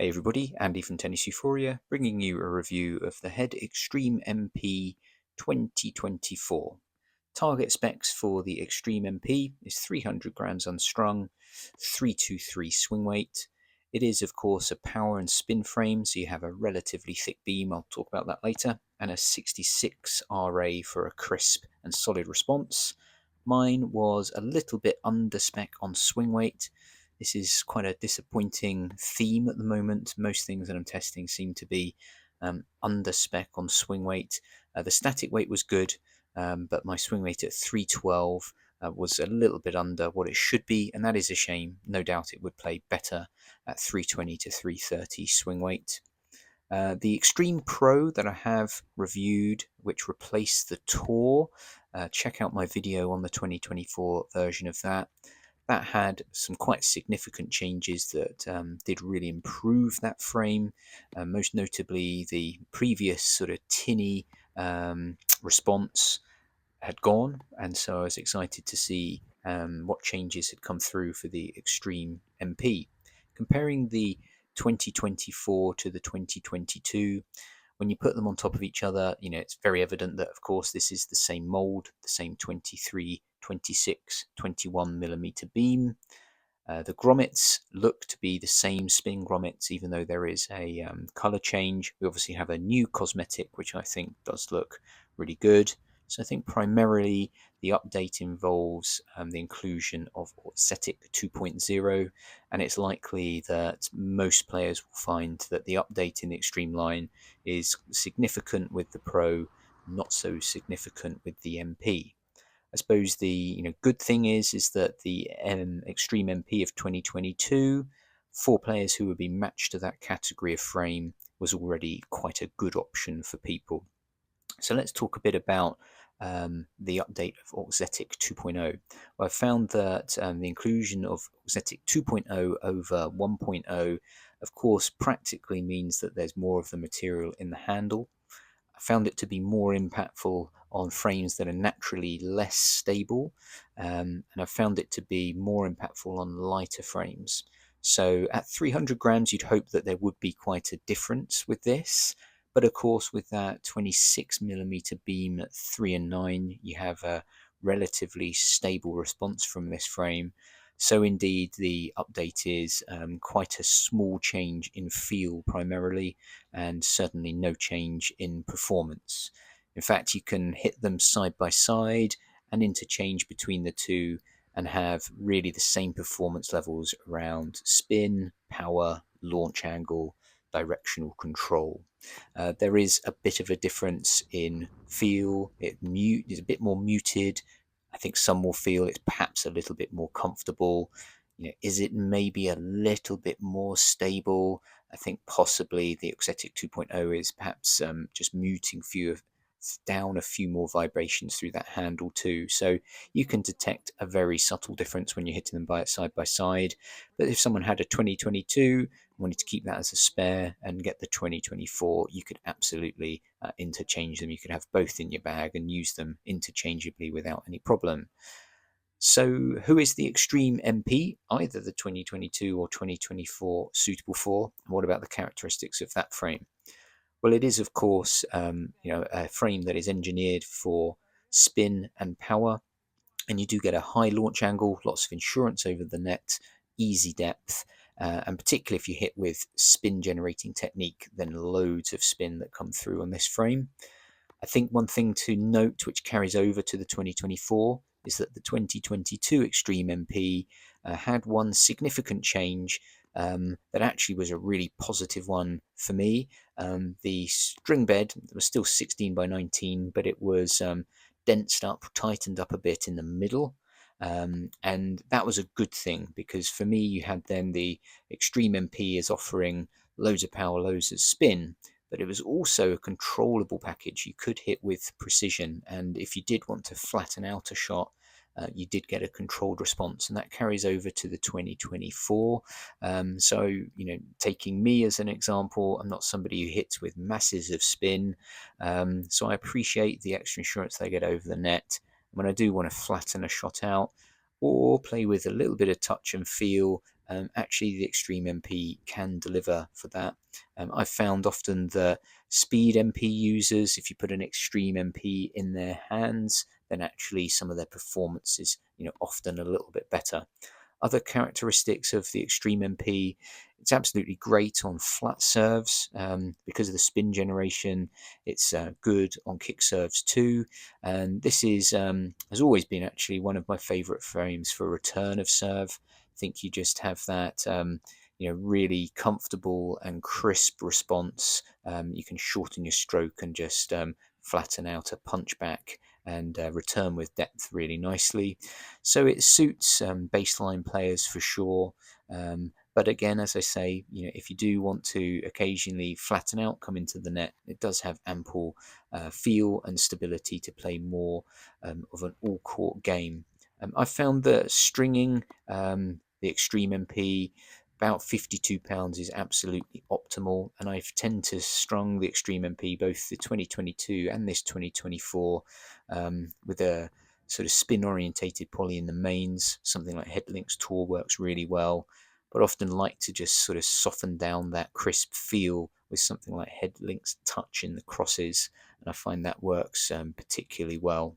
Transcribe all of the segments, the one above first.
Hey everybody, Andy from Tennis Euphoria, bringing you a review of the Head Extreme MP 2024. Target specs for the Extreme MP is 300 grams unstrung, 323 swing weight. It is of course a power and spin frame, so you have a relatively thick beam, I'll talk about that later, and a 66 RA for a crisp and solid response. Mine was a little bit under spec on swing weight. This is quite a disappointing theme at the moment. Most things that I'm testing seem to be under spec on swing weight. The static weight was good, but my swing weight at 312 was a little bit under what it should be, and that is a shame. No doubt it would play better at 320 to 330 swing weight. The Extreme Pro that I have reviewed, which replaced the Tour, check out my video on the 2024 version of that. That had some quite significant changes that did really improve that frame, most notably the previous sort of tinny response had gone, and so I was excited to see what changes had come through for the Extreme MP. Comparing the 2024 to the 2022, when you put them on top of each other, it's very evident that, of course, this is the same mold, the same 23, 26, 21 millimeter beam. The grommets look to be the same spin grommets, even though there is a color change. We obviously have a new cosmetic, which I think does look really good. So I think primarily the update involves the inclusion of Auxetic 2.0, and it's likely that most players will find that the update in the Extreme line is significant with the Pro, not so significant with the MP. I suppose the good thing is that the Extreme MP of 2022, 4 players who would be matched to that category of frame, was already quite a good option for people. So let's talk a bit about the update of Auxetic 2.0. Well, I found that the inclusion of Auxetic 2.0 over 1.0, of course, practically means that there's more of the material in the handle. I found it to be more impactful on frames that are naturally less stable, and I found it to be more impactful on lighter frames. So at 300 grams, you'd hope that there would be quite a difference with this. But of course, with that 26 millimeter beam at 3 and 9, you have a relatively stable response from this frame. So indeed, the update is quite a small change in feel primarily, and certainly no change in performance. In fact, you can hit them side by side and interchange between the two and have really the same performance levels around spin, power, launch angle, directional control. There is a bit of a difference in feel. It is a bit more muted. I think some will feel it's perhaps a little bit more comfortable. Is it maybe a little bit more stable? I think possibly the Auxetic 2.0 is perhaps just muting down a few more vibrations through that handle too. So you can detect a very subtle difference when you're hitting them side by side. But if someone had a 2022, wanted to keep that as a spare and get the 2024, you could absolutely interchange them. You could have both in your bag and use them interchangeably without any problem. So who is the Extreme MP, either the 2022 or 2024, suitable for? And what about the characteristics of that frame? Well, it is, of course, a frame that is engineered for spin and power, and you do get a high launch angle, lots of insurance over the net, easy depth, and particularly if you hit with spin generating technique, then loads of spin that come through on this frame. I think one thing to note, which carries over to the 2024, is that the 2022 Extreme MP had one significant change that actually was a really positive one for me. The string bed was still 16 by 19, but it was densed up, tightened up a bit in the middle. And that was a good thing, because for me, you had then the Extreme MP as offering loads of power, loads of spin, but it was also a controllable package. You could hit with precision, and if you did want to flatten out a shot, you did get a controlled response, and that carries over to the 2024. So, taking me as an example, I'm not somebody who hits with masses of spin, so I appreciate the extra insurance they get over the net. When I do want to flatten a shot out or play with a little bit of touch and feel, actually the Extreme MP can deliver for that. I've found often that speed MP users, if you put an Extreme MP in their hands, then actually some of their performance is often a little bit better. Other characteristics of the Extreme MP, it's absolutely great on flat serves because of the spin generation. It's good on kick serves too, and this is has always been actually one of my favourite frames for return of serve. I think you just have that really comfortable and crisp response. You can shorten your stroke and just flatten out a punch back and return with depth really nicely. So it suits baseline players for sure. But again, as I say, if you do want to occasionally flatten out, come into the net, it does have ample feel and stability to play more of an all-court game. I've found that stringing the Extreme MP about £52 is absolutely optimal, and I tend to strung the Extreme MP both the 2022 and this 2024 with a sort of spin orientated poly in the mains. Something like Headlink's Tour works really well, but often like to just sort of soften down that crisp feel with something like Headlink's Touch in the crosses, and I find that works particularly well.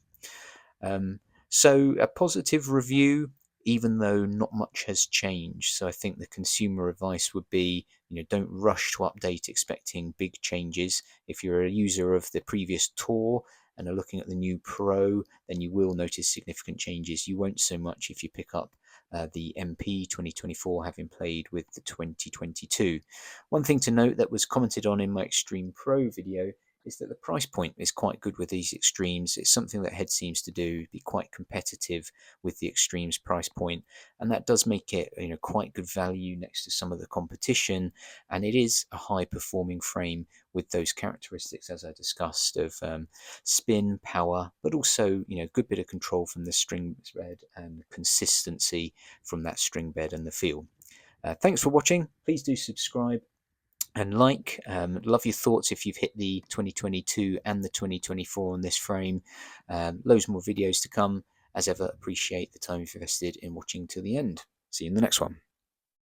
So a positive review, even though not much has changed. So I think the consumer advice would be, don't rush to update expecting big changes. If you're a user of the previous Tour and are looking at the new Pro, then you will notice significant changes. You won't so much if you pick up the MP 2024 having played with the 2022. One thing to note that was commented on in my Extreme Pro video is that the price point is quite good with these Extremes. It's something that Head seems to do, be quite competitive with the Extremes price point, and that does make it quite good value next to some of the competition, and it is a high performing frame with those characteristics as I discussed of spin, power, but also good bit of control from the string bed and consistency from that string bed and the feel. Thanks for watching. Please do subscribe and like. Love your thoughts if you've hit the 2022 and the 2024 on this frame. Loads more videos to come. As ever, appreciate the time you've invested in watching to the end. See you in the next one.